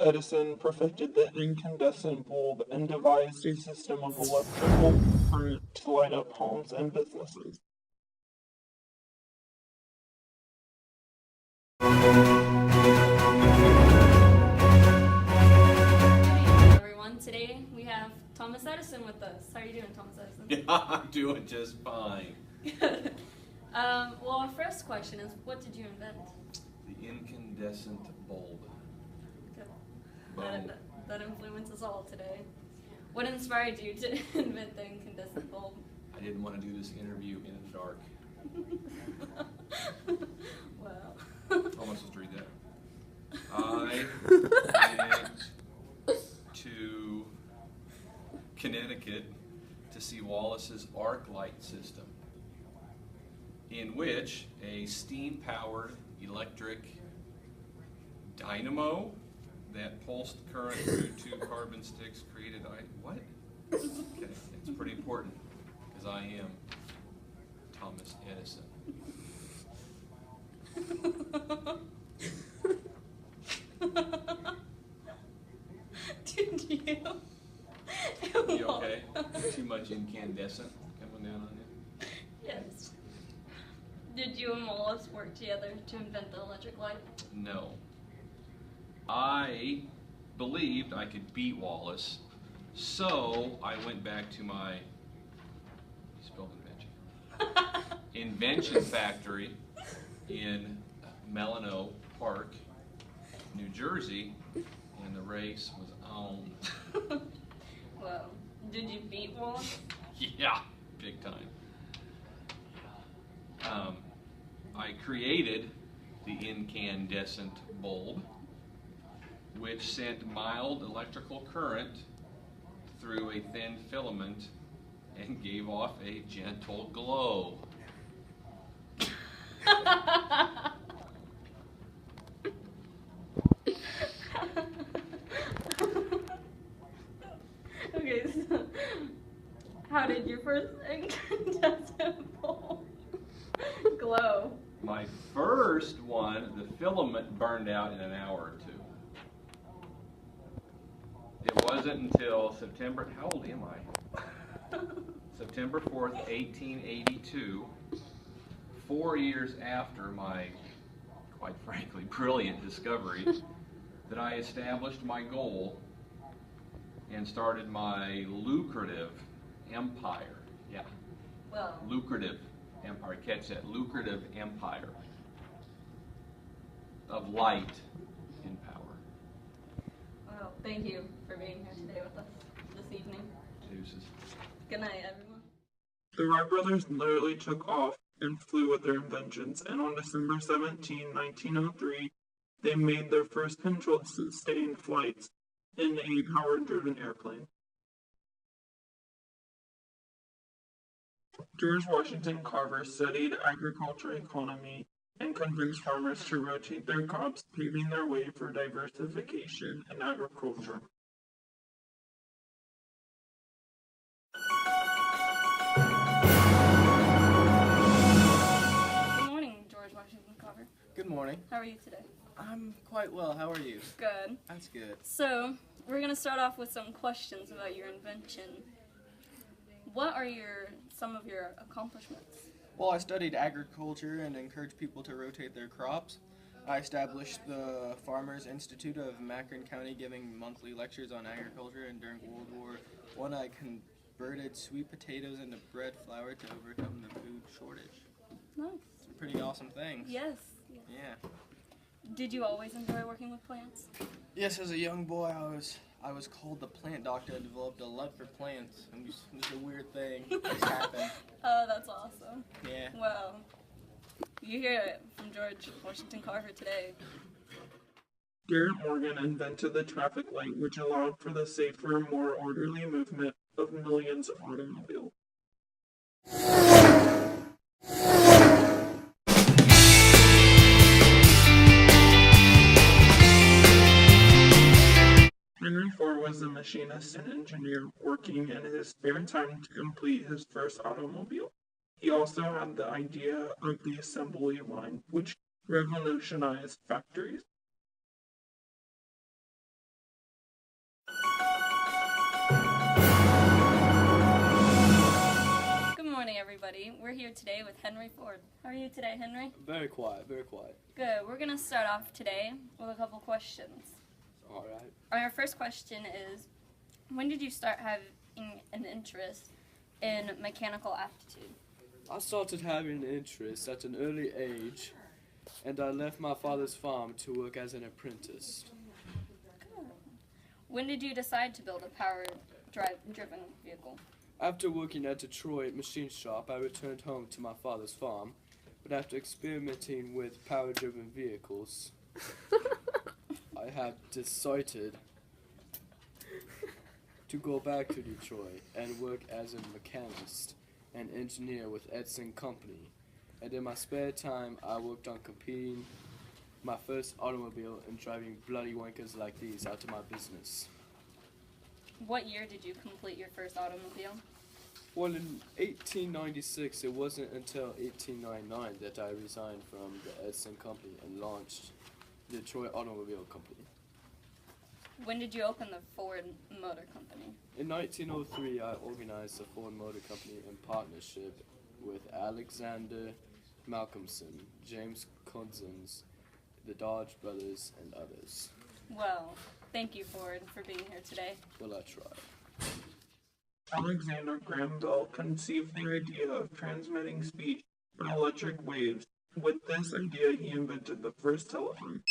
Edison perfected the incandescent bulb and devised a system of electrical current to light up homes and businesses. Hey everyone, today we have Thomas Edison with us. How are you doing, Thomas Edison? Yeah, I'm doing just fine. Good. Well, our first question is, what did you invent? The incandescent bulb. Good. That influences all today. What inspired you to invent the incandescent bulb? I didn't want to do this interview in the dark. Wow. How am I supposed to read that? I went to Connecticut to see Wallace's arc light system, in which a steam-powered electric dynamo that pulsed current through two carbon sticks created what? Okay, it's pretty important because I am Thomas Edison. Did you? You okay? Too much incandescent coming down on you? Yes. Did you and Wallace work together to invent the electric light? No. I believed I could beat Wallace, so I went back to my invention factory in Melano Park, New Jersey, and the race was on. Well, did you beat Wallace? Yeah, big time. I created the incandescent bulb, which sent mild electrical current through a thin filament and gave off a gentle glow. Okay, so how did your first incandescent bulb glow? My first one, the filament burned out in an hour or two. It wasn't until September, how old am I? September 4th, 1882, 4 years after my, quite frankly, brilliant discovery, that I established my goal and started my lucrative empire. Yeah, Well, lucrative empire. Catch that, lucrative empire of light and power. well, thank you for being here today with us this evening. Deuces. Good night, everyone. The Wright brothers literally took off and flew with their inventions, and on December 17, 1903, they made their first controlled sustained flights in a power-driven airplane. George Washington Carver studied agriculture economy and convinced farmers to rotate their crops, paving their way for diversification in agriculture. Good morning, George Washington Carver. Good morning. How are you today? I'm quite well. How are you? Good. That's good. So, we're going to start off with some questions about your invention. What are some of your accomplishments? Well, I studied agriculture and encouraged people to rotate their crops. I established the Farmers Institute of Macon County, giving monthly lectures on agriculture, and during World War I, I converted sweet potatoes into bread flour to overcome the food shortage. Nice. Some pretty awesome things. Yes. Yeah. Did you always enjoy working with plants? Yes, as a young boy, I was called the plant doctor. I developed a love for plants. And just a weird thing just happened. Oh, that's awesome. Yeah. Well, you hear it from George Washington Carver today. Garrett Morgan invented the traffic light, which allowed for the safer, more orderly movement of millions of automobiles. Henry Ford was a machinist and engineer working in his spare time to complete his first automobile. He also had the idea of the assembly line, which revolutionized factories. everybody. We're here today with Henry Ford. How are you today, Henry? Very quiet, very quiet. Good. We're going to start off today with a couple questions. All right. Our first question is, when did you start having an interest in mechanical aptitude? I started having an interest at an early age, and I left my father's farm to work as an apprentice. Good. When did you decide to build a power-driven vehicle? After working at Detroit machine shop, I returned home to my father's farm, but after experimenting with power-driven vehicles, I have decided to go back to Detroit and work as a mechanist and engineer with Edson Company. And in my spare time, I worked on completing my first automobile and driving bloody wankers like these out of my business. What year did you complete your first automobile? Well, in 1896, it wasn't until 1899 that I resigned from the Edson Company and launched the Detroit Automobile Company. When did you open the Ford Motor Company? In 1903, I organized the Ford Motor Company in partnership with Alexander Malcolmson, James Cousins, the Dodge brothers, and others. Well, thank you, Ford, for being here today. Well, I tried. Alexander Graham Bell conceived the idea of transmitting speech by electric waves. With this idea, he invented the first telephone.